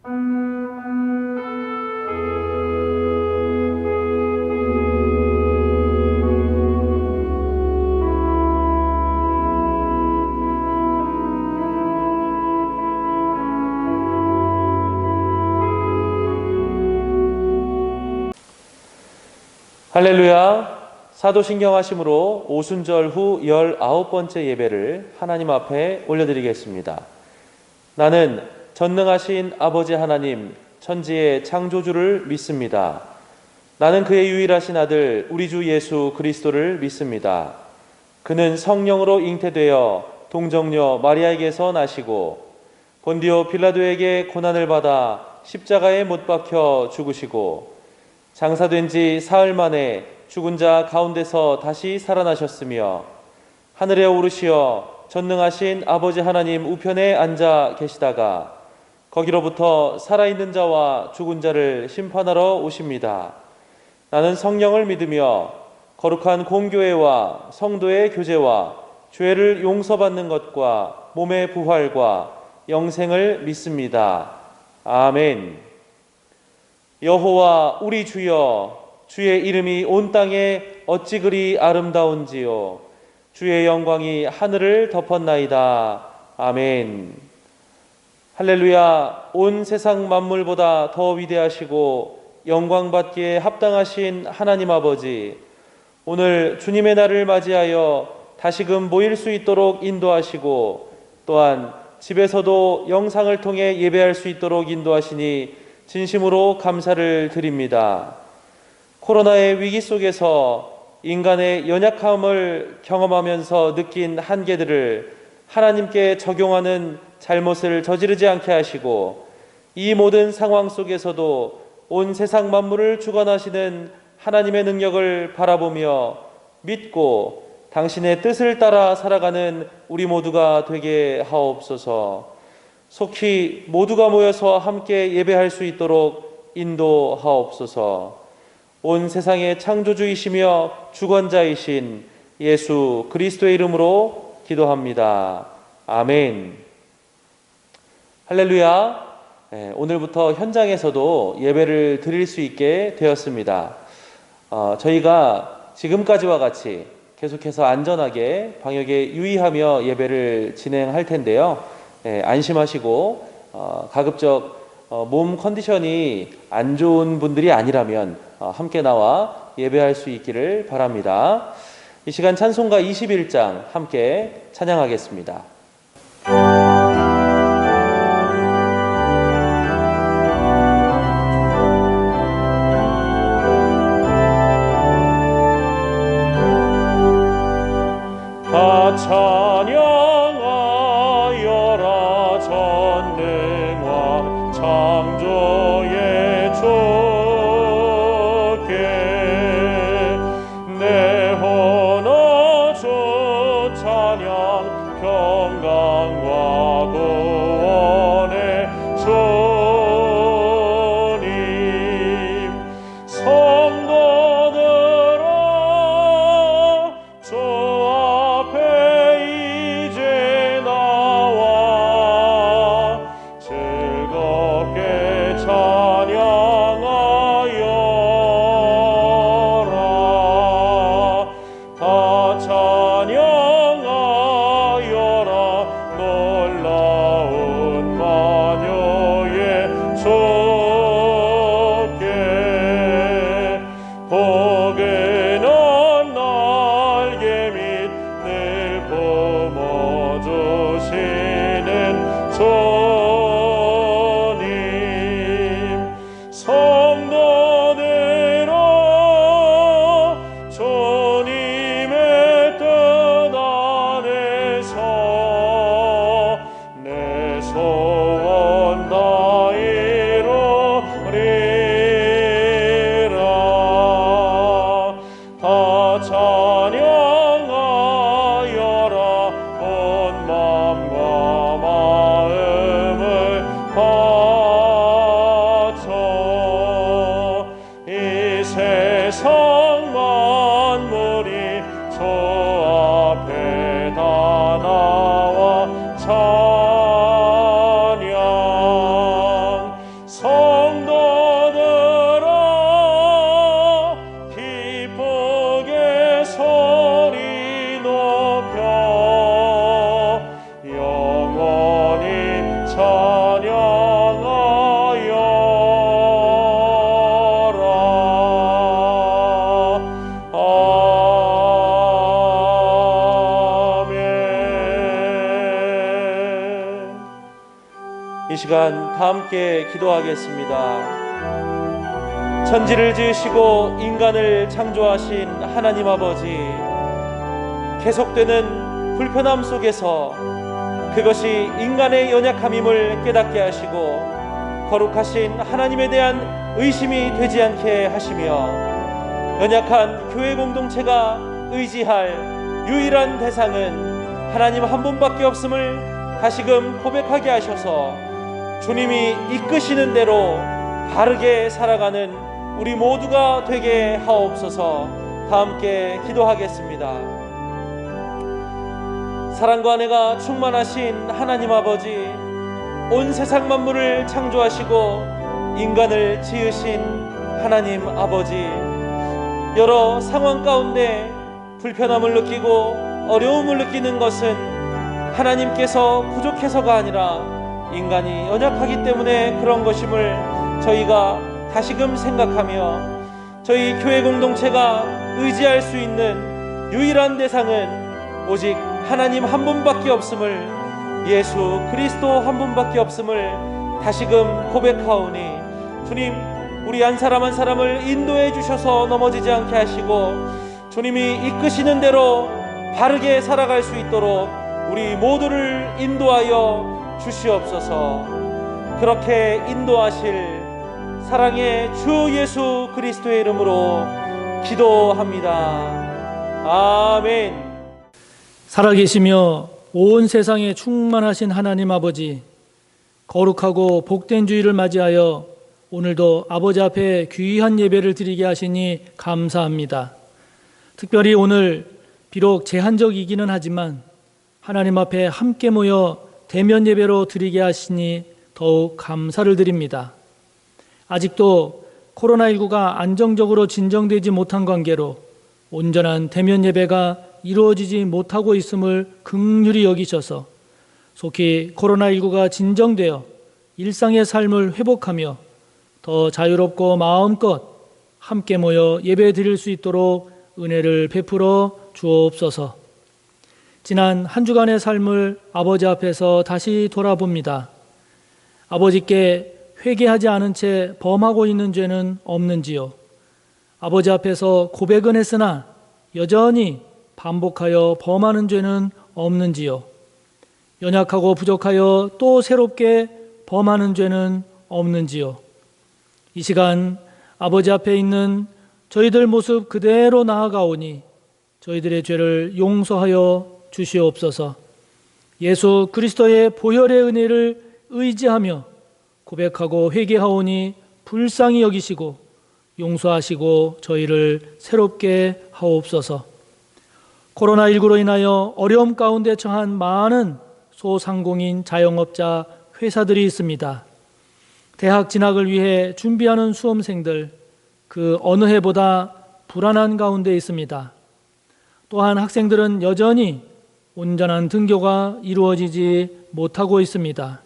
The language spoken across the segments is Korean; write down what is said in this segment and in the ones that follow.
할렐루야. 사도신경하심으로 오순절 후 19번째 예배를 하나님 앞에 올려드리겠습니다. 나는 전능하신 아버지 하나님, 천지의 창조주를 믿습니다. 나는 그의 유일하신 아들 우리 주 예수 그리스도를 믿습니다. 그는 성령으로 잉태되어 동정녀 마리아에게서 나시고 본디오 빌라도에게 고난을 받아 십자가에 못 박혀 죽으시고 장사된 지 사흘 만에 죽은 자 가운데서 다시 살아나셨으며 하늘에 오르시어 전능하신 아버지 하나님 우편에 앉아 계시다가 거기로부터 살아있는 자와 죽은 자를 심판하러 오십니다. 나는 성령을 믿으며 거룩한 공교회와 성도의 교제와 죄를 용서받는 것과 몸의 부활과 영생을 믿습니다. 아멘. 여호와 우리 주여, 주의 이름이 온 땅에 어찌 그리 아름다운지요. 주의 영광이 하늘을 덮었나이다. 아멘. 할렐루야. 온 세상 만물보다 더 위대하시고 영광받기에 합당하신 하나님 아버지, 오늘 주님의 날을 맞이하여 다시금 모일 수 있도록 인도하시고 또한 집에서도 영상을 통해 예배할 수 있도록 인도하시니 진심으로 감사를 드립니다. 코로나의 위기 속에서 인간의 연약함을 경험하면서 느낀 한계들을 하나님께 적용하는 잘못을 저지르지 않게 하시고 이 모든 상황 속에서도 온 세상 만물을 주관하시는 하나님의 능력을 바라보며 믿고 당신의 뜻을 따라 살아가는 우리 모두가 되게 하옵소서. 속히 모두가 모여서 함께 예배할 수 있도록 인도하옵소서. 온 세상의 창조주이시며 주권자이신 예수 그리스도의 이름으로 기도합니다. 아멘. 할렐루야. 오늘부터 현장에서도 예배를 드릴 수 있게 되었습니다. 저희가 지금까지와 같이 계속해서 안전하게 방역에 유의하며 예배를 진행할 텐데요. 안심하시고 가급적 몸 컨디션이 안 좋은 분들이 아니라면 함께 나와 예배할 수 있기를 바랍니다. 이 시간 찬송가 21장 함께 찬양하겠습니다. 다 찬양하여라 전능왕 창조의 주께 내 혼어 주 찬양 평강과 구원의 주님 성도들아 주 앞에 이제 나와 즐겁게 찬양하여라. 다 찬양하여라. 놀라운 만유의 주께 복은 날개 밑 늘 품어주시는 주님 성도들아 주님의 뜻 안에서 내 소원 다 이루라. 이 시간 다 함께 기도하겠습니다. 천지를 지으시고 인간을 창조하신 하나님 아버지, 계속되는 불편함 속에서 그것이 인간의 연약함임을 깨닫게 하시고 거룩하신 하나님에 대한 의심이 되지 않게 하시며 연약한 교회 공동체가 의지할 유일한 대상은 하나님 한 분밖에 없음을 다시금 고백하게 하셔서 주님이 이끄시는 대로 바르게 살아가는 우리 모두가 되게 하옵소서. 다 함께 기도하겠습니다. 사랑과 은혜가 충만하신 하나님 아버지, 온 세상 만물을 창조하시고 인간을 지으신 하나님 아버지, 여러 상황 가운데 불편함을 느끼고 어려움을 느끼는 것은 하나님께서 부족해서가 아니라 인간이 연약하기 때문에 그런 것임을 저희가 다시금 생각하며 저희 교회 공동체가 의지할 수 있는 유일한 대상은 오직 하나님 한 분밖에 없음을, 예수 그리스도 한 분밖에 없음을 다시금 고백하오니 주님, 우리 한 사람 한 사람을 인도해 주셔서 넘어지지 않게 하시고 주님이 이끄시는 대로 바르게 살아갈 수 있도록 우리 모두를 인도하여 주시옵소서. 그렇게 인도하실 사랑의 주 예수 그리스도의 이름으로 기도합니다. 아멘. 살아계시며 온 세상에 충만하신 하나님 아버지, 거룩하고 복된 주일을 맞이하여 오늘도 아버지 앞에 귀한 예배를 드리게 하시니 감사합니다. 특별히 오늘 비록 제한적이기는 하지만 하나님 앞에 함께 모여 대면 예배로 드리게 하시니 더욱 감사를 드립니다. 아직도 코로나19가 안정적으로 진정되지 못한 관계로 온전한 대면 예배가 이루어지지 못하고 있음을 긍휼히 여기셔서 속히 코로나19가 진정되어 일상의 삶을 회복하며 더 자유롭고 마음껏 함께 모여 예배 드릴 수 있도록 은혜를 베풀어 주옵소서. 지난 한 주간의 삶을 아버지 앞에서 다시 돌아봅니다. 아버지께 회개하지 않은 채 범하고 있는 죄는 없는지요? 아버지 앞에서 고백은 했으나 여전히 반복하여 범하는 죄는 없는지요? 연약하고 부족하여 또 새롭게 범하는 죄는 없는지요? 이 시간 아버지 앞에 있는 저희들 모습 그대로 나아가오니 저희들의 죄를 용서하여 주시옵소서. 예수 그리스도의 보혈의 은혜를 의지하며 고백하고 회개하오니 불쌍히 여기시고 용서하시고 저희를 새롭게 하옵소서. 코로나19로 인하여 어려움 가운데 처한 많은 소상공인 자영업자 회사들이 있습니다. 대학 진학을 위해 준비하는 수험생들, 그 어느 해보다 불안한 가운데 있습니다. 또한 학생들은 여전히 온전한 등교가 이루어지지 못하고 있습니다.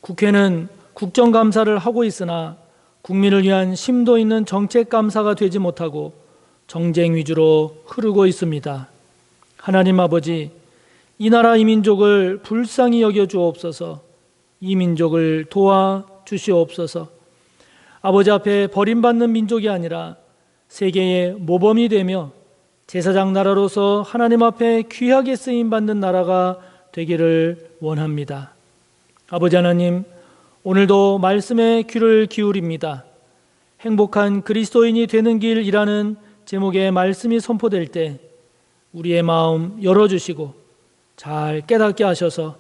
국회는 국정감사를 하고 있으나 국민을 위한 심도 있는 정책감사가 되지 못하고 정쟁 위주로 흐르고 있습니다. 하나님 아버지, 이 나라 이 민족을 불쌍히 여겨 주옵소서. 이 민족을 도와 주시옵소서. 아버지 앞에 버림받는 민족이 아니라 세계의 모범이 되며 제사장 나라로서 하나님 앞에 귀하게 쓰임받는 나라가 되기를 원합니다. 아버지 하나님, 오늘도 말씀에 귀를 기울입니다. 행복한 그리스도인이 되는 길이라는 제목의 말씀이 선포될 때 우리의 마음 열어주시고 잘 깨닫게 하셔서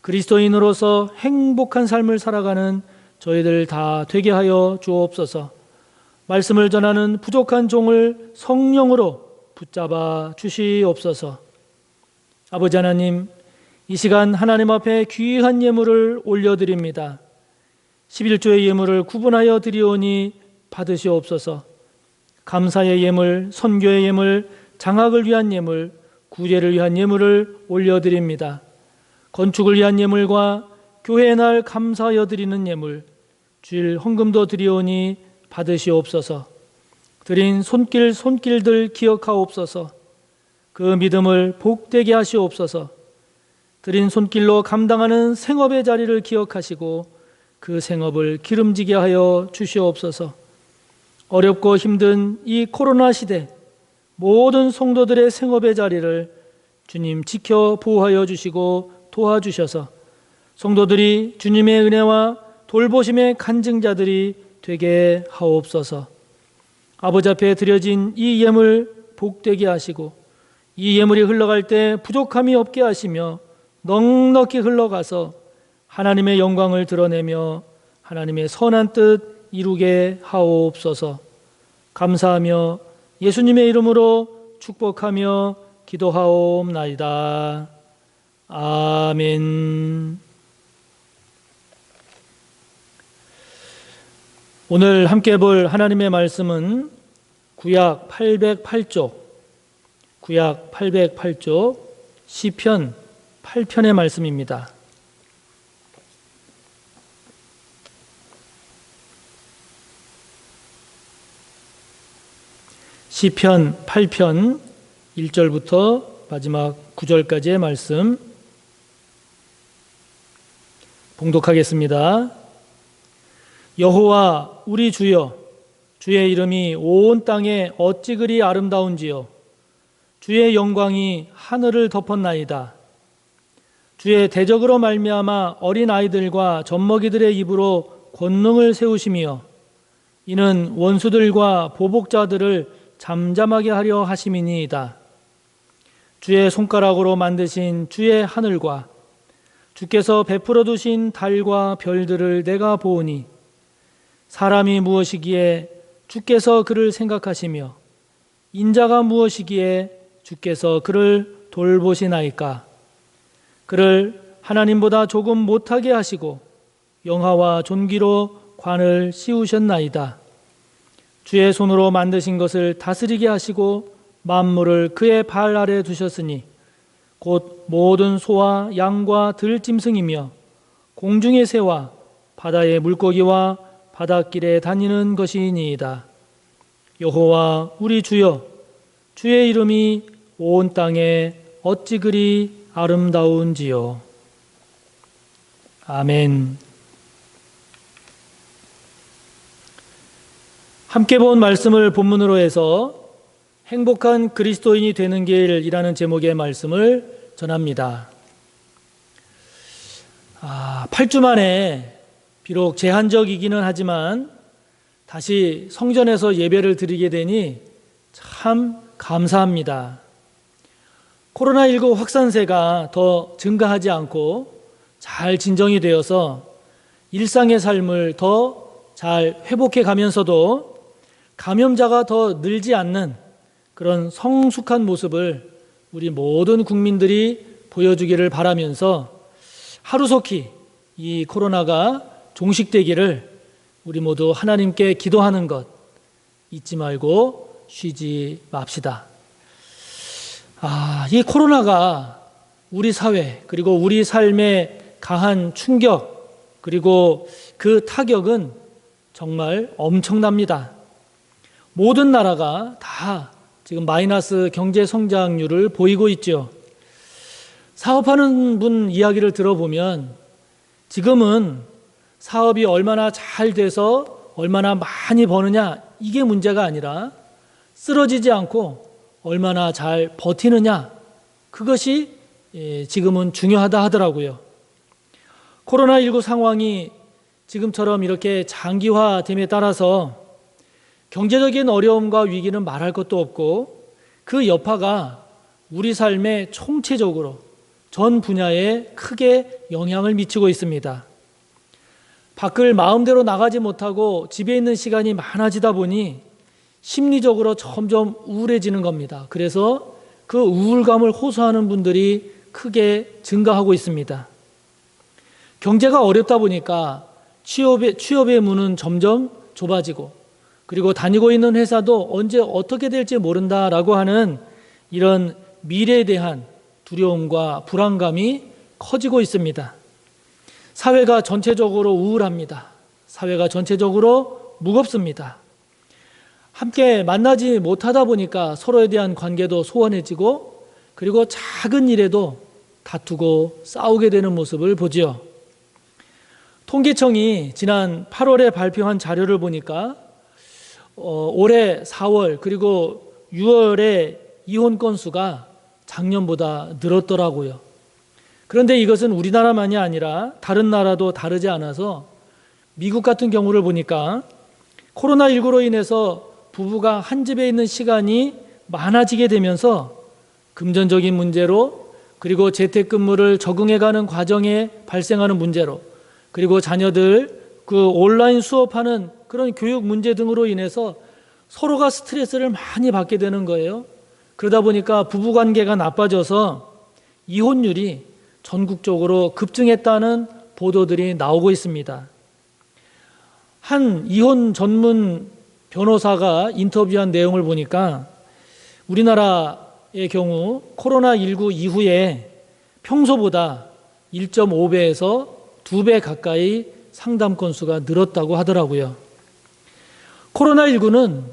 그리스도인으로서 행복한 삶을 살아가는 저희들 다 되게 하여 주옵소서. 말씀을 전하는 부족한 종을 성령으로 붙잡아 주시옵소서. 아버지 하나님, 이 시간 하나님 앞에 귀한 예물을 올려드립니다. 11조의 예물을 구분하여 드리오니 받으시옵소서. 감사의 예물, 선교의 예물, 장학을 위한 예물, 구제를 위한 예물을 올려드립니다. 건축을 위한 예물과 교회의 날 감사하여 드리는 예물, 주일 헌금도 드리오니 받으시옵소서. 드린 손길들 기억하옵소서. 그 믿음을 복되게 하시옵소서. 드린 손길로 감당하는 생업의 자리를 기억하시고 그 생업을 기름지게 하여 주시옵소서. 어렵고 힘든 이 코로나 시대 모든 성도들의 생업의 자리를 주님 지켜 보호하여 주시고 도와주셔서 성도들이 주님의 은혜와 돌보심의 간증자들이 되게 하옵소서. 아버지 앞에 드려진 이 예물 복되게 하시고 이 예물이 흘러갈 때 부족함이 없게 하시며 넉넉히 흘러가서 하나님의 영광을 드러내며 하나님의 선한 뜻 이루게 하옵소서. 감사하며 예수님의 이름으로 축복하며 기도하옵나이다. 아멘. 오늘 함께 볼 하나님의 말씀은 구약 808쪽 시편 8편의 말씀입니다. 시편 8편 1절부터 마지막 9절까지의 말씀 봉독하겠습니다. 여호와 우리 주여, 주의 이름이 온 땅에 어찌 그리 아름다운지요. 주의 영광이 하늘을 덮었나이다. 주의 대적으로 말미암아 어린 아이들과 젖먹이들의 입으로 권능을 세우시며 이는 원수들과 보복자들을 잠잠하게 하려 하심이니이다. 주의 손가락으로 만드신 주의 하늘과 주께서 베풀어 두신 달과 별들을 내가 보오니 사람이 무엇이기에 주께서 그를 생각하시며 인자가 무엇이기에 주께서 그를 돌보시나이까. 그를 하나님보다 조금 못하게 하시고 영화와 존귀로 관을 씌우셨나이다. 주의 손으로 만드신 것을 다스리게 하시고 만물을 그의 발 아래 두셨으니 곧 모든 소와 양과 들짐승이며 공중의 새와 바다의 물고기와 바닷길에 다니는 것이니이다. 여호와 우리 주여, 주의 이름이 온 땅에 어찌 그리 아름다운지요. 아멘. 함께 본 말씀을 본문으로 해서 행복한 그리스도인이 되는 길이라는 제목의 말씀을 전합니다. 8주 만에 비록 제한적이기는 하지만 다시 성전에서 예배를 드리게 되니 참 감사합니다. 코로나19 확산세가 더 증가하지 않고 잘 진정이 되어서 일상의 삶을 더 잘 회복해 가면서도 감염자가 더 늘지 않는 그런 성숙한 모습을 우리 모든 국민들이 보여주기를 바라면서 하루속히 이 코로나가 종식되기를 우리 모두 하나님께 기도하는 것 잊지 말고 쉬지 맙시다. 이 코로나가 우리 사회 그리고 우리 삶에 강한 충격 그리고 그 타격은 정말 엄청납니다. 모든 나라가 다 지금 마이너스 경제 성장률을 보이고 있죠. 사업하는 분 이야기를 들어보면 지금은 사업이 얼마나 잘 돼서 얼마나 많이 버느냐 이게 문제가 아니라 쓰러지지 않고 얼마나 잘 버티느냐 그것이 지금은 중요하다 하더라고요. 코로나19 상황이 지금처럼 이렇게 장기화됨에 따라서 경제적인 어려움과 위기는 말할 것도 없고 그 여파가 우리 삶에 총체적으로 전 분야에 크게 영향을 미치고 있습니다. 밖을 마음대로 나가지 못하고 집에 있는 시간이 많아지다 보니 심리적으로 점점 우울해지는 겁니다. 그래서 그 우울감을 호소하는 분들이 크게 증가하고 있습니다. 경제가 어렵다 보니까 취업의 문은 점점 좁아지고 그리고 다니고 있는 회사도 언제 어떻게 될지 모른다라고 하는 이런 미래에 대한 두려움과 불안감이 커지고 있습니다. 사회가 전체적으로 우울합니다. 사회가 전체적으로 무겁습니다. 함께 만나지 못하다 보니까 서로에 대한 관계도 소원해지고 그리고 작은 일에도 다투고 싸우게 되는 모습을 보지요. 통계청이 지난 8월에 발표한 자료를 보니까 올해 4월 그리고 6월에 이혼 건수가 작년보다 늘었더라고요. 그런데 이것은 우리나라만이 아니라 다른 나라도 다르지 않아서 미국 같은 경우를 보니까 코로나19로 인해서 부부가 한 집에 있는 시간이 많아지게 되면서 금전적인 문제로, 그리고 재택근무를 적응해가는 과정에 발생하는 문제로, 그리고 자녀들 그 온라인 수업하는 그런 교육 문제 등으로 인해서 서로가 스트레스를 많이 받게 되는 거예요. 그러다 보니까 부부관계가 나빠져서 이혼율이 전국적으로 급증했다는 보도들이 나오고 있습니다. 한 이혼 전문 변호사가 인터뷰한 내용을 보니까 우리나라의 경우 코로나19 이후에 평소보다 1.5배에서 2배 가까이 상담 건수가 늘었다고 하더라고요. 코로나19는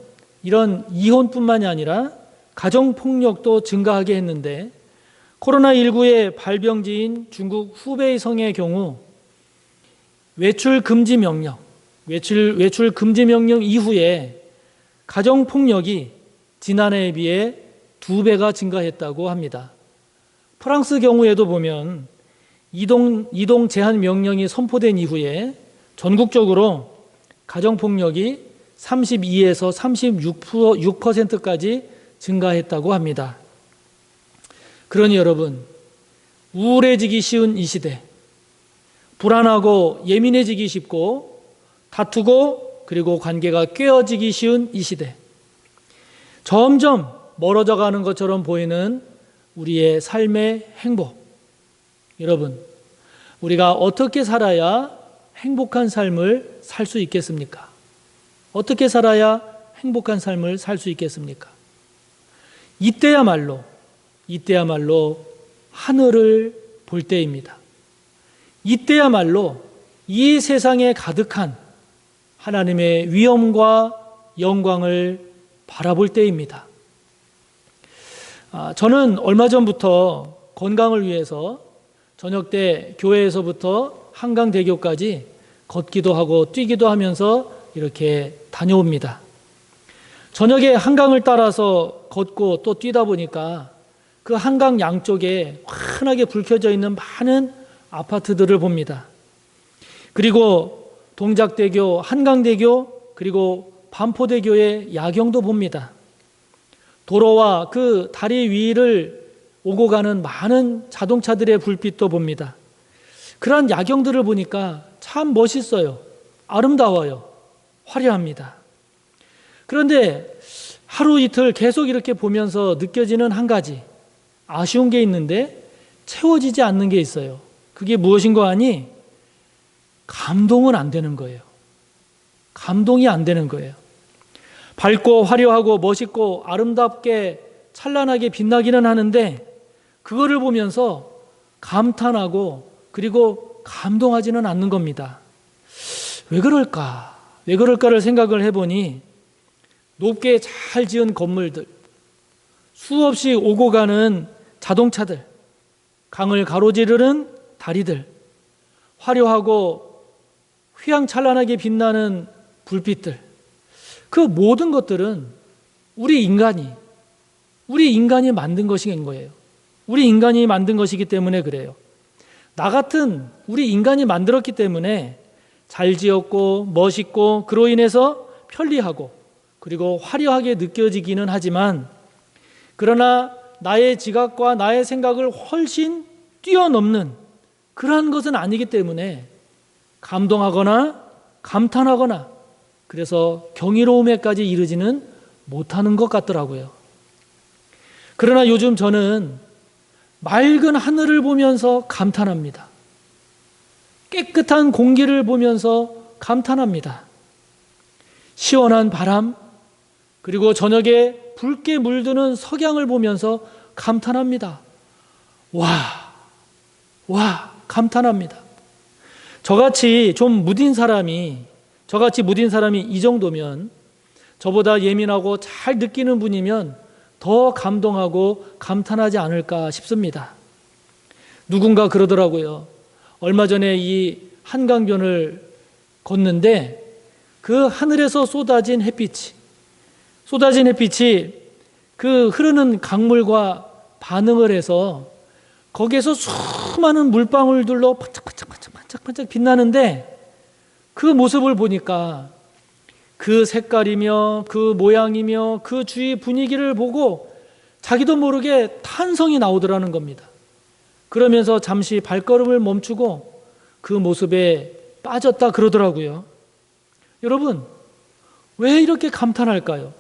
이런 이혼뿐만이 아니라 가정폭력도 증가하게 했는데, 코로나19의 발병지인 중국 후베이성의 경우 외출 금지 명령 이후에 가정폭력이 지난해에 비해 2배가 증가했다고 합니다. 프랑스 경우에도 보면 이동 제한 명령이 선포된 이후에 전국적으로 가정폭력이 32에서 36%까지 증가했다고 합니다. 그러니 여러분, 우울해지기 쉬운 이 시대, 불안하고 예민해지기 쉽고 다투고 그리고 관계가 깨어지기 쉬운 이 시대, 점점 멀어져 가는 것처럼 보이는 우리의 삶의 행복, 여러분, 우리가 어떻게 살아야 행복한 삶을 살 수 있겠습니까? 어떻게 살아야 행복한 삶을 살 수 있겠습니까? 이때야말로 하늘을 볼 때입니다. 이때야말로 이 세상에 가득한 하나님의 위엄과 영광을 바라볼 때입니다. 저는 얼마 전부터 건강을 위해서 저녁 때 교회에서부터 한강대교까지 걷기도 하고 뛰기도 하면서 이렇게 다녀옵니다. 저녁에 한강을 따라서 걷고 또 뛰다 보니까 그 한강 양쪽에 환하게 불 켜져 있는 많은 아파트들을 봅니다. 그리고 동작대교, 한강대교, 그리고 반포대교의 야경도 봅니다. 도로와 그 다리 위를 오고 가는 많은 자동차들의 불빛도 봅니다. 그러한 야경들을 보니까 참 멋있어요. 아름다워요. 화려합니다. 그런데 하루 이틀 계속 이렇게 보면서 느껴지는 한 가지 아쉬운 게 있는데 채워지지 않는 게 있어요. 그게 무엇인가 하니 감동은 안 되는 거예요. 감동이 안 되는 거예요. 밝고 화려하고 멋있고 아름답게 찬란하게 빛나기는 하는데 그거를 보면서 감탄하고 그리고 감동하지는 않는 겁니다. 왜 그럴까? 왜 그럴까를 생각을 해보니 높게 잘 지은 건물들, 수없이 오고 가는 자동차들, 강을 가로지르는 다리들, 화려하고 휘황찬란하게 빛나는 불빛들, 그 모든 것들은 우리 인간이 만든 것인 거예요. 우리 인간이 만든 것이기 때문에 그래요. 나 같은 우리 인간이 만들었기 때문에 잘 지었고 멋있고 그로 인해서 편리하고 그리고 화려하게 느껴지기는 하지만, 그러나 나의 지각과 나의 생각을 훨씬 뛰어넘는 그러한 것은 아니기 때문에 감동하거나 감탄하거나 그래서 경이로움에까지 이르지는 못하는 것 같더라고요. 그러나 요즘 저는 맑은 하늘을 보면서 감탄합니다. 깨끗한 공기를 보면서 감탄합니다. 시원한 바람, 그리고 저녁에 붉게 물드는 석양을 보면서 감탄합니다. 감탄합니다. 저같이 무딘 사람이 이 정도면, 저보다 예민하고 잘 느끼는 분이면 더 감동하고 감탄하지 않을까 싶습니다. 누군가 그러더라고요. 얼마 전에 이 한강변을 걷는데 그 하늘에서 쏟아진 햇빛이 그 흐르는 강물과 반응을 해서 거기에서 수많은 물방울들로 반짝반짝 빛나는데 그 모습을 보니까 그 색깔이며 그 모양이며 그 주위 분위기를 보고 자기도 모르게 탄성이 나오더라는 겁니다. 그러면서 잠시 발걸음을 멈추고 그 모습에 빠졌다 그러더라고요. 여러분, 왜 이렇게 감탄할까요?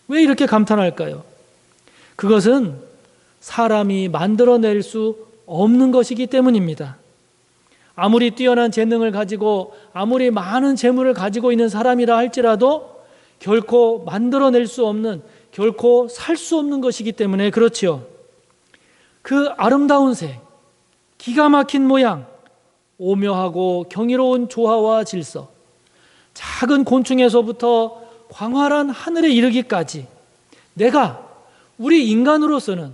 왜 이렇게 감탄할까요? 그것은 사람이 만들어낼 수 없는 것이기 때문입니다. 아무리 뛰어난 재능을 가지고 아무리 많은 재물을 가지고 있는 사람이라 할지라도 결코 만들어낼 수 없는, 결코 살 수 없는 것이기 때문에 그렇지요. 그 아름다운 색, 기가 막힌 모양, 오묘하고 경이로운 조화와 질서, 작은 곤충에서부터 광활한 하늘에 이르기까지 우리 인간으로서는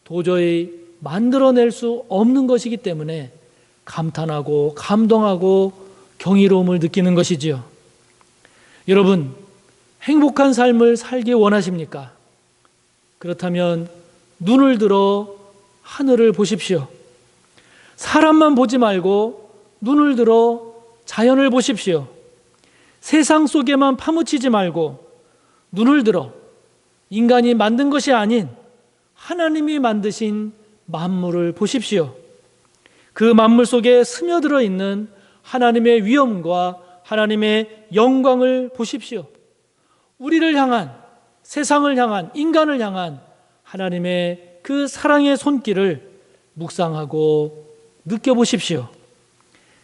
도저히 만들어낼 수 없는 것이기 때문에 감탄하고 감동하고 경이로움을 느끼는 것이지요. 여러분, 행복한 삶을 살기 원하십니까? 그렇다면 눈을 들어 하늘을 보십시오. 사람만 보지 말고 눈을 들어 자연을 보십시오. 세상 속에만 파묻히지 말고 눈을 들어 인간이 만든 것이 아닌 하나님이 만드신 만물을 보십시오. 그 만물 속에 스며들어 있는 하나님의 위엄과 하나님의 영광을 보십시오. 우리를 향한, 세상을 향한, 인간을 향한 하나님의 그 사랑의 손길을 묵상하고 느껴보십시오.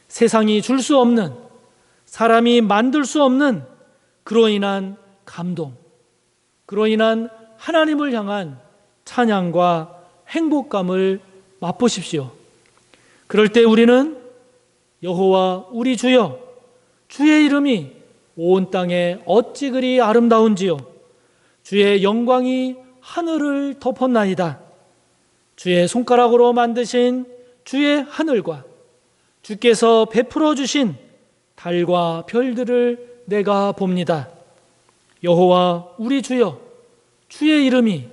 세상이 줄 수 없는, 사람이 만들 수 없는 그로 인한 감동, 그로 인한 하나님을 향한 찬양과 행복감을 맛보십시오. 그럴 때 우리는 여호와 우리 주여, 주의 이름이 온 땅에 어찌 그리 아름다운지요. 주의 영광이 하늘을 덮었나이다. 주의 손가락으로 만드신 주의 하늘과 주께서 베풀어 주신 달과 별들을 내가 봅니다. 여호와 우리 주여, 주의 이름이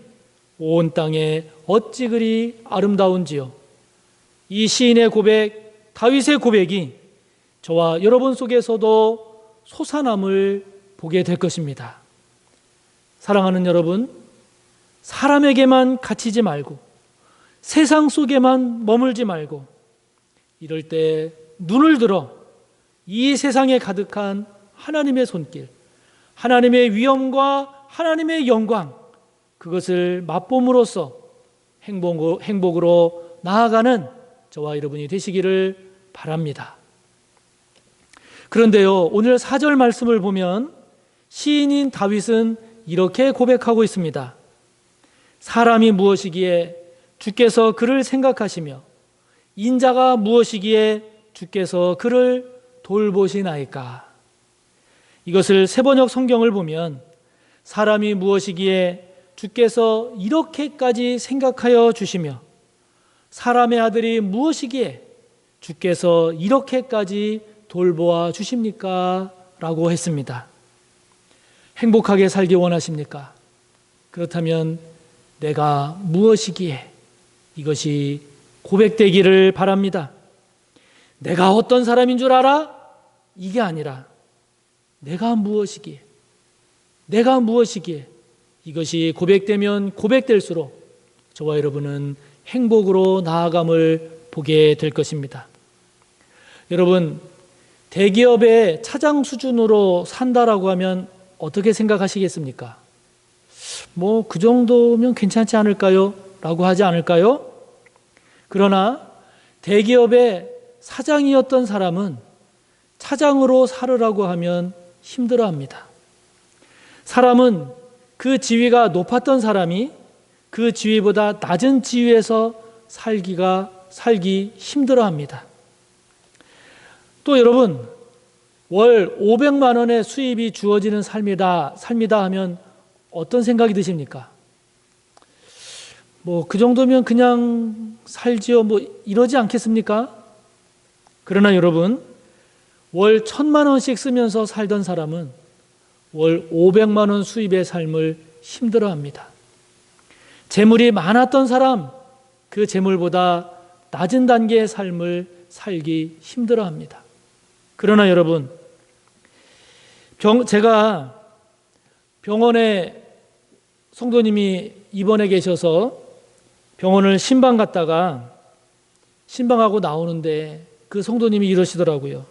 온 땅에 어찌 그리 아름다운지요. 이 시인의 고백, 다윗의 고백이 저와 여러분 속에서도 솟아남을 보게 될 것입니다. 사랑하는 여러분, 사람에게만 갇히지 말고 세상 속에만 머물지 말고 이럴 때 눈을 들어 이 세상에 가득한 하나님의 손길, 하나님의 위엄과 하나님의 영광, 그것을 맛봄으로써 행복으로 나아가는 저와 여러분이 되시기를 바랍니다. 그런데요, 오늘 4절 말씀을 보면 시인인 다윗은 이렇게 고백하고 있습니다. 사람이 무엇이기에 주께서 그를 생각하시며 인자가 무엇이기에 주께서 그를 돌보시나이까. 이것을 세번역 성경을 보면 사람이 무엇이기에 주께서 이렇게까지 생각하여 주시며 사람의 아들이 무엇이기에 주께서 이렇게까지 돌보아 주십니까? 라고 했습니다. 행복하게 살기 원하십니까? 그렇다면 내가 무엇이기에, 이것이 고백되기를 바랍니다. 내가 어떤 사람인 줄 알아? 이게 아니라 내가 무엇이기에, 이것이 고백되면 고백될수록 저와 여러분은 행복으로 나아감을 보게 될 것입니다. 여러분, 대기업의 차장 수준으로 산다라고 하면 어떻게 생각하시겠습니까? 뭐 그 정도면 괜찮지 않을까요? 라고 하지 않을까요? 그러나 대기업의 사장이었던 사람은 차장으로 살으라고 하면 힘들어합니다. 사람은 그 지위가 높았던 사람이 그 지위보다 낮은 지위에서 살기 힘들어합니다. 또 여러분, 월 500만 원의 수입이 주어지는 삶이다 하면 어떤 생각이 드십니까? 뭐 그 정도면 그냥 살지요. 뭐 이러지 않겠습니까? 그러나 여러분, 월 1,000만 원씩 쓰면서 살던 사람은 월 500만 원 수입의 삶을 힘들어합니다. 재물이 많았던 사람, 그 재물보다 낮은 단계의 삶을 살기 힘들어합니다. 그러나 여러분, 제가 병원에 성도님이 입원해 계셔서 병원을 신방 갔다가 신방하고 나오는데 그 성도님이 이러시더라고요.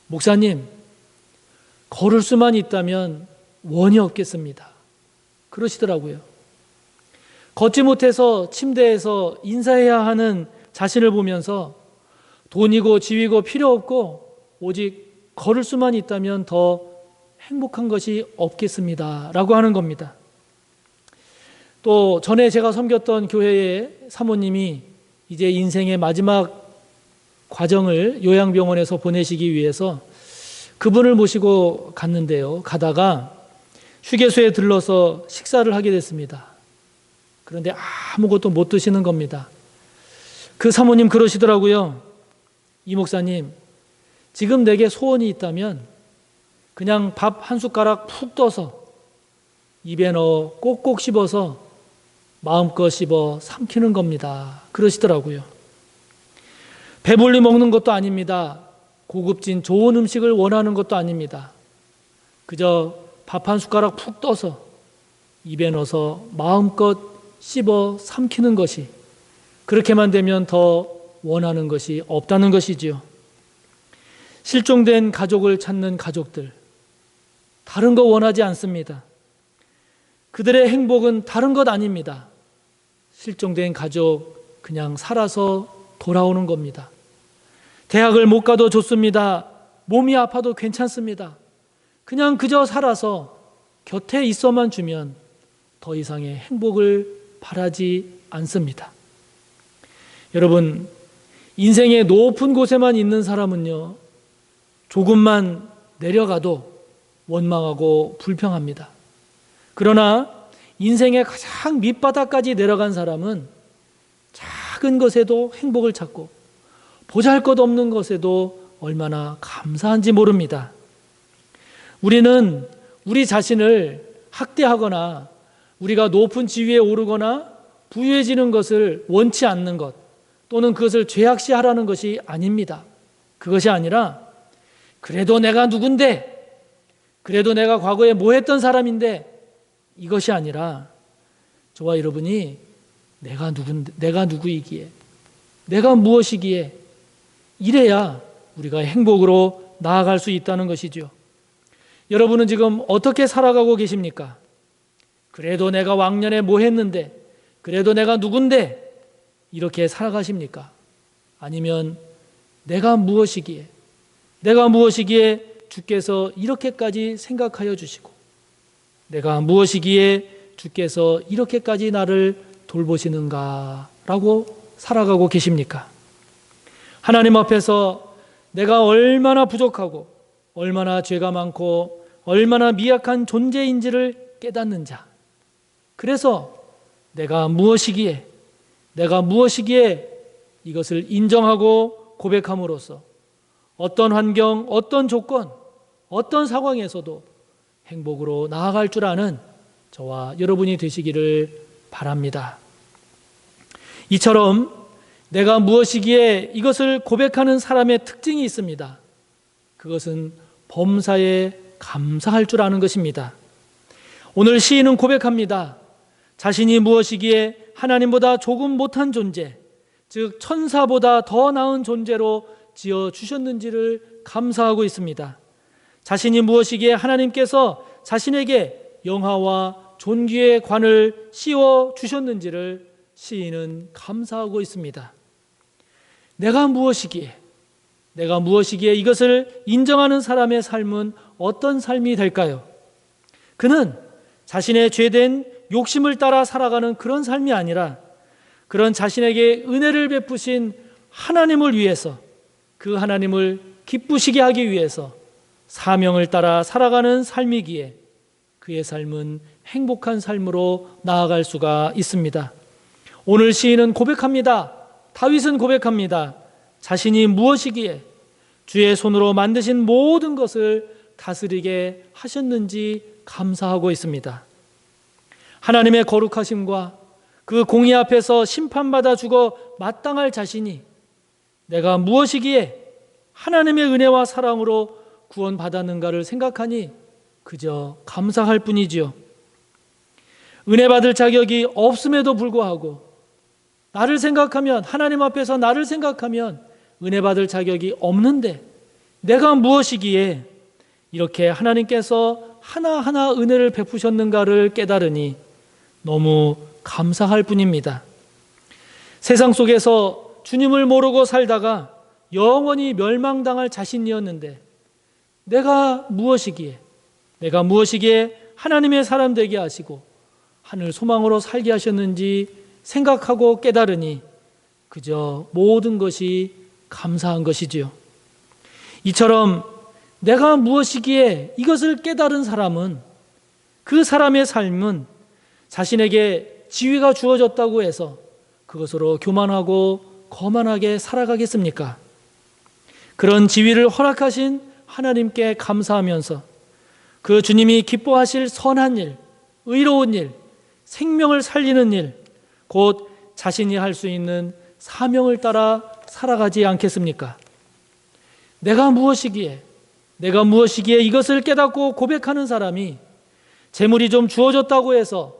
목사님, 걸을 수만 있다면 원이 없겠습니다. 그러시더라고요. 걷지 못해서 침대에서 인사해야 하는 자신을 보면서 돈이고 지위고 필요 없고 오직 걸을 수만 있다면 더 행복한 것이 없겠습니다. 라고 하는 겁니다. 또 전에 제가 섬겼던 교회의 사모님이 이제 인생의 마지막 과정을 요양병원에서 보내시기 위해서 그분을 모시고 갔는데요. 가다가 휴게소에 들러서 식사를 하게 됐습니다. 그런데 아무것도 못 드시는 겁니다. 그 사모님 그러시더라고요. 이 목사님, 지금 내게 소원이 있다면 그냥 밥 한 숟가락 푹 떠서 입에 넣어 꼭꼭 씹어서 마음껏 씹어 삼키는 겁니다. 그러시더라고요. 배불리 먹는 것도 아닙니다. 고급진 좋은 음식을 원하는 것도 아닙니다. 그저 밥 한 숟가락 푹 떠서 입에 넣어서 마음껏 씹어 삼키는 것이, 그렇게만 되면 더 원하는 것이 없다는 것이지요. 실종된 가족을 찾는 가족들, 다른 거 원하지 않습니다. 그들의 행복은 다른 것 아닙니다. 실종된 가족 그냥 살아서 돌아오는 겁니다. 대학을 못 가도 좋습니다. 몸이 아파도 괜찮습니다. 그냥 그저 살아서 곁에 있어만 주면 더 이상의 행복을 바라지 않습니다. 여러분, 인생의 높은 곳에만 있는 사람은요, 조금만 내려가도 원망하고 불평합니다. 그러나 인생의 가장 밑바닥까지 내려간 사람은 작은 것에도 행복을 찾고 보잘것없는 것에도 얼마나 감사한지 모릅니다. 우리는 우리 자신을 학대하거나 우리가 높은 지위에 오르거나 부유해지는 것을 원치 않는 것, 또는 그것을 죄악시하라는 것이 아닙니다. 그것이 아니라 그래도 내가 누군데, 그래도 내가 과거에 뭐 했던 사람인데, 이것이 아니라 저와 여러분이 내가 누구이기에, 내가 무엇이기에, 이래야 우리가 행복으로 나아갈 수 있다는 것이죠. 여러분은 지금 어떻게 살아가고 계십니까? 그래도 내가 왕년에 뭐 했는데, 그래도 내가 누군데, 이렇게 살아가십니까? 아니면 내가 무엇이기에 주께서 이렇게까지 생각하여 주시고, 내가 무엇이기에 주께서 이렇게까지 나를 돌보시는가 라고 살아가고 계십니까? 하나님 앞에서 내가 얼마나 부족하고 얼마나 죄가 많고 얼마나 미약한 존재인지를 깨닫는 자, 그래서 내가 무엇이기에 이것을 인정하고 고백함으로써 어떤 환경, 어떤 조건, 어떤 상황에서도 행복으로 나아갈 줄 아는 저와 여러분이 되시기를 바랍니다. 이처럼 내가 무엇이기에 이것을 고백하는 사람의 특징이 있습니다. 그것은 범사에 감사할 줄 아는 것입니다. 오늘 시인은 고백합니다. 자신이 무엇이기에 하나님보다 조금 못한 존재, 즉 천사보다 더 나은 존재로 지어주셨는지를 감사하고 있습니다. 자신이 무엇이기에 하나님께서 자신에게 영화와 존귀의 관을 씌워주셨는지를 시인은 감사하고 있습니다. 내가 무엇이기에 이것을 인정하는 사람의 삶은 어떤 삶이 될까요? 그는 자신의 죄된 욕심을 따라 살아가는 그런 삶이 아니라 그런 자신에게 은혜를 베푸신 하나님을 위해서, 그 하나님을 기쁘시게 하기 위해서 사명을 따라 살아가는 삶이기에 그의 삶은 행복한 삶으로 나아갈 수가 있습니다. 오늘 시인은 고백합니다. 다윗은 고백합니다. 자신이 무엇이기에 주의 손으로 만드신 모든 것을 다스리게 하셨는지 감사하고 있습니다. 하나님의 거룩하심과 그 공의 앞에서 심판받아 죽어 마땅할 자신이 내가 무엇이기에 하나님의 은혜와 사랑으로 구원받았는가를 생각하니 그저 감사할 뿐이지요. 은혜 받을 자격이 없음에도 불구하고 나를 생각하면, 하나님 앞에서 나를 생각하면 은혜 받을 자격이 없는데 내가 무엇이기에 이렇게 하나님께서 하나하나 은혜를 베푸셨는가를 깨달으니 너무 감사할 뿐입니다. 세상 속에서 주님을 모르고 살다가 영원히 멸망당할 자신이었는데 내가 무엇이기에 하나님의 사람 되게 하시고 하늘 소망으로 살게 하셨는지 생각하고 깨달으니 그저 모든 것이 감사한 것이지요. 이처럼 내가 무엇이기에 이것을 깨달은 사람은, 그 사람의 삶은 자신에게 지위가 주어졌다고 해서 그것으로 교만하고 거만하게 살아가겠습니까? 그런 지위를 허락하신 하나님께 감사하면서 그 주님이 기뻐하실 선한 일, 의로운 일, 생명을 살리는 일, 곧 자신이 할 수 있는 사명을 따라 살아가지 않겠습니까? 내가 무엇이기에 이것을 깨닫고 고백하는 사람이 재물이 좀 주어졌다고 해서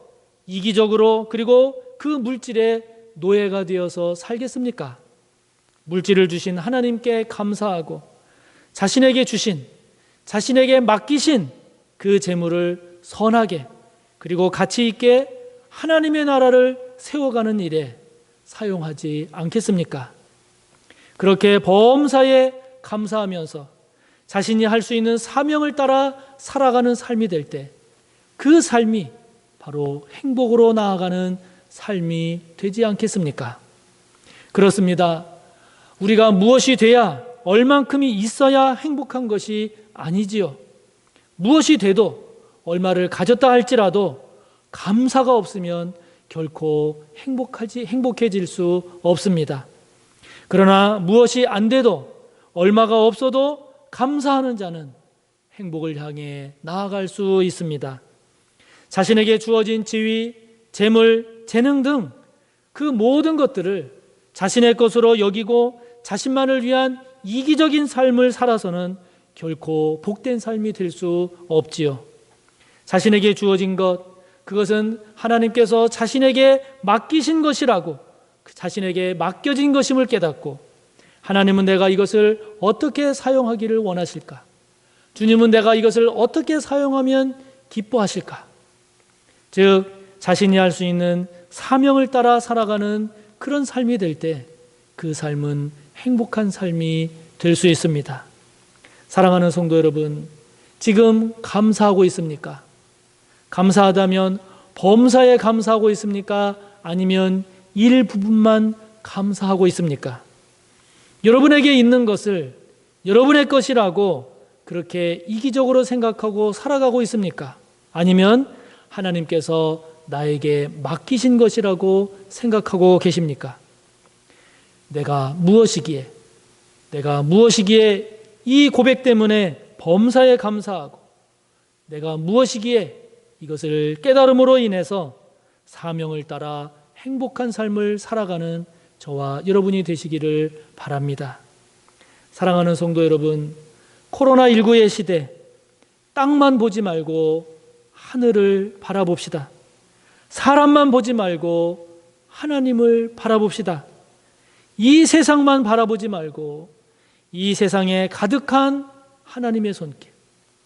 이기적으로 그리고 그 물질의 노예가 되어서 살겠습니까? 물질을 주신 하나님께 감사하고 자신에게 주신, 자신에게 맡기신 그 재물을 선하게 그리고 가치 있게 하나님의 나라를 세워가는 일에 사용하지 않겠습니까? 그렇게 범사에 감사하면서 자신이 할 수 있는 사명을 따라 살아가는 삶이 될 때 그 삶이 바로 행복으로 나아가는 삶이 되지 않겠습니까? 그렇습니다. 우리가 무엇이 돼야, 얼만큼이 있어야 행복한 것이 아니지요. 무엇이 돼도, 얼마를 가졌다 할지라도 감사가 없으면 결코 행복해질 수 없습니다. 그러나 무엇이 안 돼도, 얼마가 없어도 감사하는 자는 행복을 향해 나아갈 수 있습니다. 자신에게 주어진 지위, 재물, 재능 등 그 모든 것들을 자신의 것으로 여기고 자신만을 위한 이기적인 삶을 살아서는 결코 복된 삶이 될 수 없지요. 자신에게 주어진 것, 그것은 하나님께서 자신에게 맡기신 것이라고, 자신에게 맡겨진 것임을 깨닫고, 하나님은 내가 이것을 어떻게 사용하기를 원하실까? 주님은 내가 이것을 어떻게 사용하면 기뻐하실까? 즉, 자신이 할 수 있는 사명을 따라 살아가는 그런 삶이 될 때 그 삶은 행복한 삶이 될 수 있습니다. 사랑하는 성도 여러분, 지금 감사하고 있습니까? 감사하다면 범사에 감사하고 있습니까? 아니면 일부분만 감사하고 있습니까? 여러분에게 있는 것을 여러분의 것이라고 그렇게 이기적으로 생각하고 살아가고 있습니까? 아니면 하나님께서 나에게 맡기신 것이라고 생각하고 계십니까? 내가 무엇이기에 이 고백 때문에 범사에 감사하고, 내가 무엇이기에 이것을 깨달음으로 인해서 사명을 따라 행복한 삶을 살아가는 저와 여러분이 되시기를 바랍니다. 사랑하는 성도 여러분, 코로나19의 시대, 땅만 보지 말고 하늘을 바라봅시다. 사람만 보지 말고 하나님을 바라봅시다. 이 세상만 바라보지 말고 이 세상에 가득한 하나님의 손길,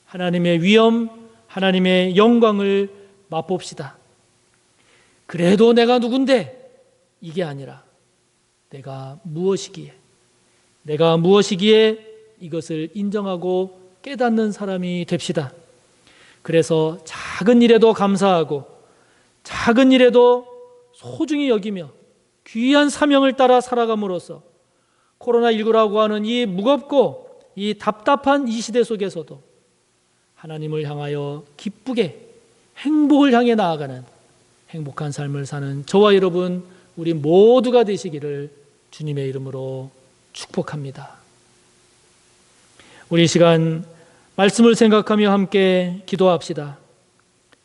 하나님의 위엄, 하나님의 영광을 맛봅시다. 그래도 내가 누군데? 이게 아니라 내가 무엇이기에 이것을 인정하고 깨닫는 사람이 됩시다. 그래서 작은 일에도 감사하고 작은 일에도 소중히 여기며 귀한 사명을 따라 살아감으로써 코로나19라고 하는 이 무겁고 이 답답한 이 시대 속에서도 하나님을 향하여 기쁘게 행복을 향해 나아가는 행복한 삶을 사는 저와 여러분 우리 모두가 되시기를 주님의 이름으로 축복합니다. 우리 이 시간 말씀을 생각하며 함께 기도합시다.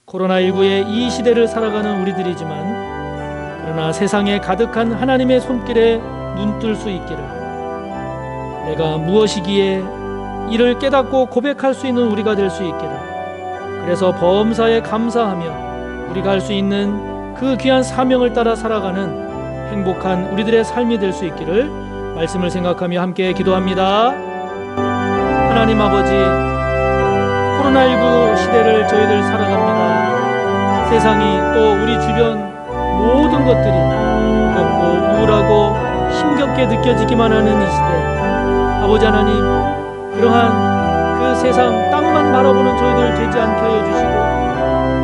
코로나19의 이 시대를 살아가는 우리들이지만 그러나 세상에 가득한 하나님의 손길에 눈뜰 수 있기를, 내가 무엇이기에 이를 깨닫고 고백할 수 있는 우리가 될 수 있기를, 그래서 범사에 감사하며 우리가 할 수 있는 그 귀한 사명을 따라 살아가는 행복한 우리들의 삶이 될 수 있기를 말씀을 생각하며 함께 기도합니다. 하나님 아버지, 코로나19 시대를 저희들 살아갑니다. 세상이 또 우리 주변 모든 것들이 무겁고 우울하고 힘겹게 느껴지기만 하는 이 시대, 아버지 하나님, 그러한 그 세상 땅만 바라보는 저희들 되지 않게 하여 주시고,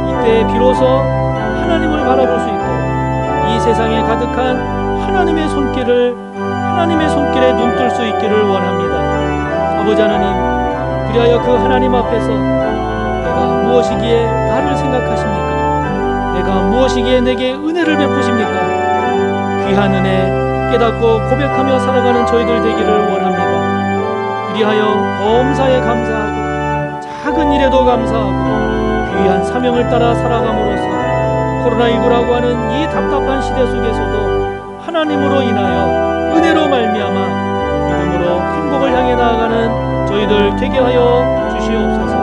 이때 비로소 하나님을 바라볼 수 있도록 이 세상에 가득한 하나님의 손길에 눈뜰 수 있기를 원합니다. 아버지 하나님, 그리하여 그 하나님 앞에서 내가 무엇이기에 나를 생각하십니까? 내가 무엇이기에 내게 은혜를 베푸십니까? 귀한 은혜 깨닫고 고백하며 살아가는 저희들 되기를 원합니다. 그리하여 범사에 감사하고 작은 일에도 감사하고 귀한 사명을 따라 살아감으로써 코로나19라고 하는 이 답답한 시대 속에서도 하나님으로 인하여 은혜로 말미암아 믿음으로 행복을 향해 나아가는 저희들 되게 하여 주시옵소서.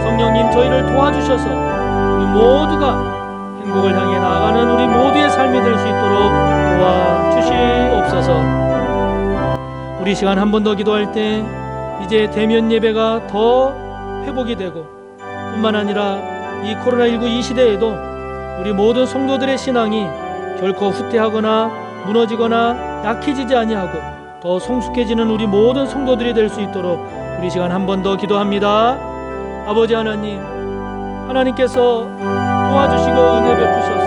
성령님, 저희를 도와주셔서 우리 모두가 행복을 향해 나아가는 우리 모두의 삶이 될 수 있도록 도와주시옵소서. 우리 시간 한 번 더 기도할 때 이제 대면 예배가 더 회복이 되고, 뿐만 아니라 이 코로나19 이 시대에도 우리 모든 성도들의 신앙이 결코 후퇴하거나 무너지거나 약해지지 아니하고 더 성숙해지는 우리 모든 성도들이 될 수 있도록 우리 시간 한 번 더 기도합니다. 아버지 하나님, 하나님께서 도와주시고 은혜 베푸셔서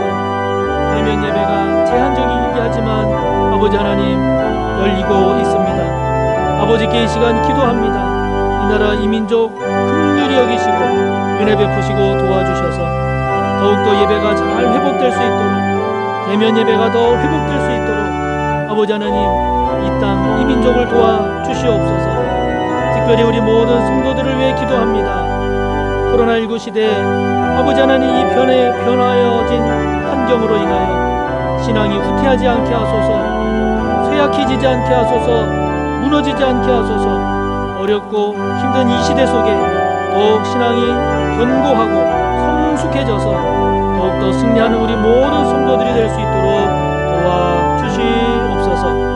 대면 예배가 제한적이긴 하지만 아버지 하나님 열리고 있습니다. 아버지께 이 시간 기도합니다. 이 나라 이 민족 긍휼히 여기시고 은혜 베푸시고 도와주셔서 더욱더 예배가 잘 회복될 수 있도록, 대면 예배가 더 회복될 수 있도록 아버지 하나님 이 땅 이 민족을 도와주시옵소서. 특별히 우리 모든 성도들을 위해 기도합니다. 코로나19 시대 아버지 하나님 이 변화여진 환경으로 인하여 신앙이 후퇴하지 않게 하소서, 쇠약해지지 않게 하소서, 무너지지 않게 하소서. 어렵고 힘든 이 시대 속에 더욱 신앙이 견고하고 성숙해져서 더욱더 승리하는 우리 모든 성도들이 될 수 있도록 도와주시옵소서.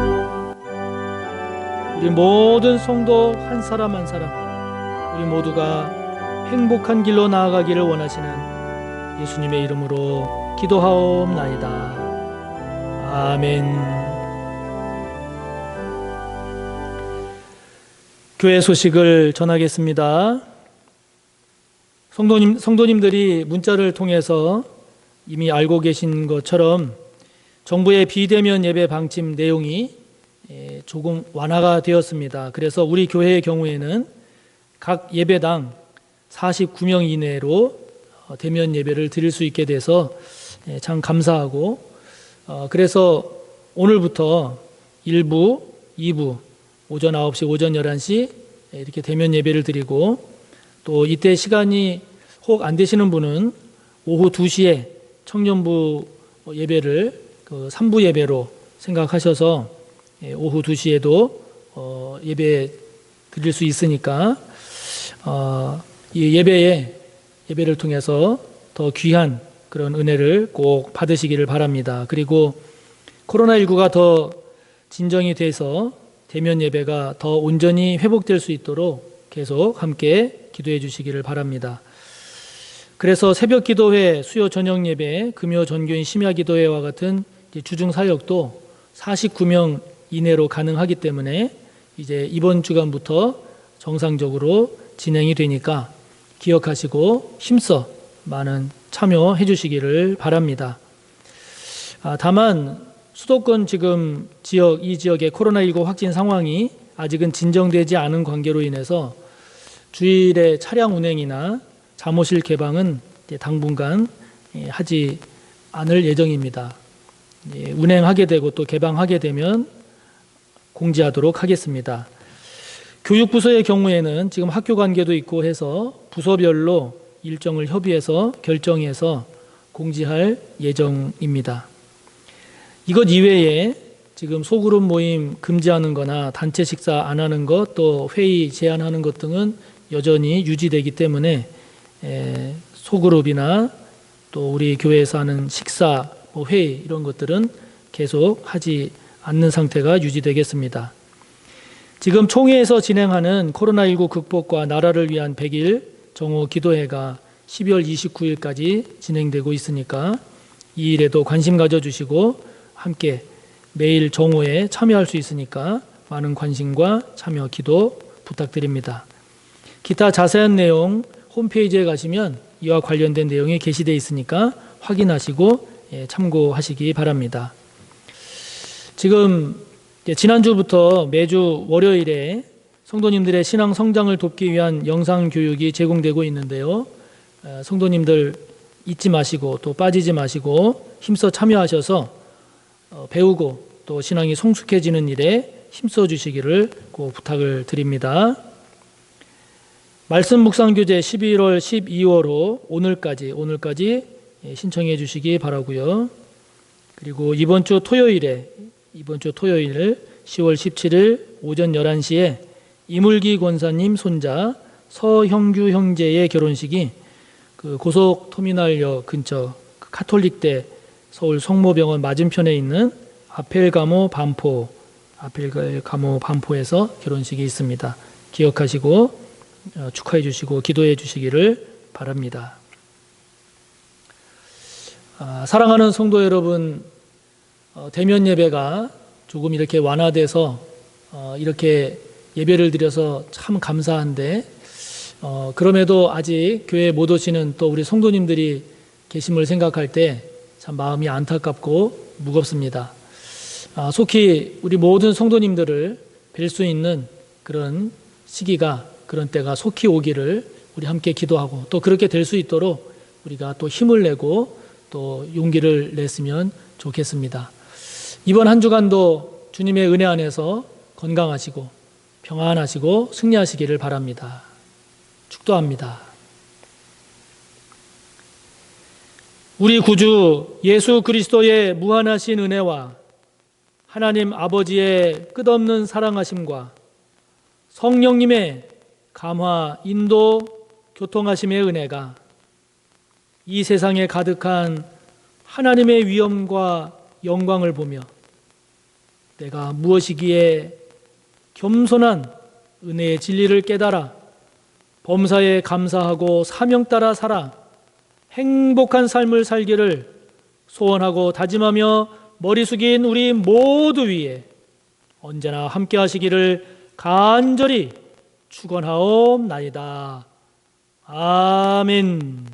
우리 모든 성도 한 사람 한 사람, 우리 모두가 행복한 길로 나아가기를 원하시는 예수님의 이름으로 기도하옵나이다. 아멘. 교회 소식을 전하겠습니다. 성도님들이 문자를 통해서 이미 알고 계신 것처럼 정부의 비대면 예배 방침 내용이 조금 완화가 되었습니다. 그래서 우리 교회의 경우에는 각 예배당 49명 이내로 대면 예배를 드릴 수 있게 돼서 참 감사하고, 그래서 오늘부터 1부, 2부, 오전 9시, 오전 11시 이렇게 대면 예배를 드리고, 또 이때 시간이 혹 안 되시는 분은 오후 2시에 청년부 예배를 3부 예배로 생각하셔서 오후 2시에도 예배 드릴 수 있으니까 이 예배를 통해서 더 귀한 그런 은혜를 꼭 받으시기를 바랍니다. 그리고 코로나19가 더 진정이 돼서 대면 예배가 더 온전히 회복될 수 있도록 계속 함께 기도해 주시기를 바랍니다. 그래서 새벽 기도회, 수요 저녁 예배, 금요 전교인 심야 기도회와 같은 주중 사역도 49명 이내로 가능하기 때문에 이제 이번 주간부터 정상적으로 진행이 되니까 기억하시고 힘써 많은 참여해 주시기를 바랍니다. 다만 수도권 지금 이 지역의 코로나19 확진 상황이 아직은 진정되지 않은 관계로 인해서 주일에 차량 운행이나 사무실 개방은 당분간 하지 않을 예정입니다. 운행하게 되고 또 개방하게 되면 공지하도록 하겠습니다. 교육부서의 경우에는 지금 학교 관계도 있고 해서 부서별로 일정을 협의해서 결정해서 공지할 예정입니다. 이것 이외에 지금 소그룹 모임 금지하는 거나 단체 식사 안 하는 것, 또 회의 제한하는 것 등은 여전히 유지되기 때문에 소그룹이나 또 우리 교회에서 하는 식사, 회의 이런 것들은 계속 하지 않는 상태가 유지되겠습니다. 지금 총회에서 진행하는 코로나19 극복과 나라를 위한 100일 정오 기도회가 12월 29일까지 진행되고 있으니까 이 일에도 관심 가져주시고 함께 매일 정오에 참여할 수 있으니까 많은 관심과 참여 기도 부탁드립니다. 기타 자세한 내용 홈페이지에 가시면 이와 관련된 내용이 게시되어 있으니까 확인하시고 참고하시기 바랍니다. 지금 지난주부터 매주 월요일에 성도님들의 신앙 성장을 돕기 위한 영상 교육이 제공되고 있는데요. 성도님들 잊지 마시고 또 빠지지 마시고 힘써 참여하셔서 배우고 또 신앙이 성숙해지는 일에 힘써 주시기를 꼭 부탁을 드립니다. 말씀 묵상 교재 11월 12월호 오늘까지 신청해 주시기 바라고요. 그리고 이번 주 토요일 10월 17일 오전 11시에 이물기 권사님 손자 서형규 형제의 결혼식이 그 고속터미널역 근처 카톨릭대 서울 성모병원 맞은편에 있는 아펠가모 반포에서 결혼식이 있습니다. 기억하시고 축하해 주시고 기도해 주시기를 바랍니다. 사랑하는 성도 여러분, 대면 예배가 조금 이렇게 완화돼서 이렇게 예배를 드려서 참 감사한데 그럼에도 아직 교회에 못 오시는 또 우리 성도님들이 계심을 생각할 때 참 마음이 안타깝고 무겁습니다. 속히 우리 모든 성도님들을 뵐 수 있는 그런 시기가 그런 때가 속히 오기를 우리 함께 기도하고 또 그렇게 될 수 있도록 우리가 또 힘을 내고 또 용기를 냈으면 좋겠습니다. 이번 한 주간도 주님의 은혜 안에서 건강하시고 평안하시고 승리하시기를 바랍니다. 축도합니다. 우리 구주 예수 그리스도의 무한하신 은혜와 하나님 아버지의 끝없는 사랑하심과 성령님의 감화, 인도, 교통하심의 은혜가 이 세상에 가득한 하나님의 위엄과 영광을 보며 내가 무엇이기에 겸손한 은혜의 진리를 깨달아 범사에 감사하고 사명 따라 살아 행복한 삶을 살기를 소원하고 다짐하며 머리 숙인 우리 모두 위에 언제나 함께 하시기를 간절히 축원하옵나이다. 아멘.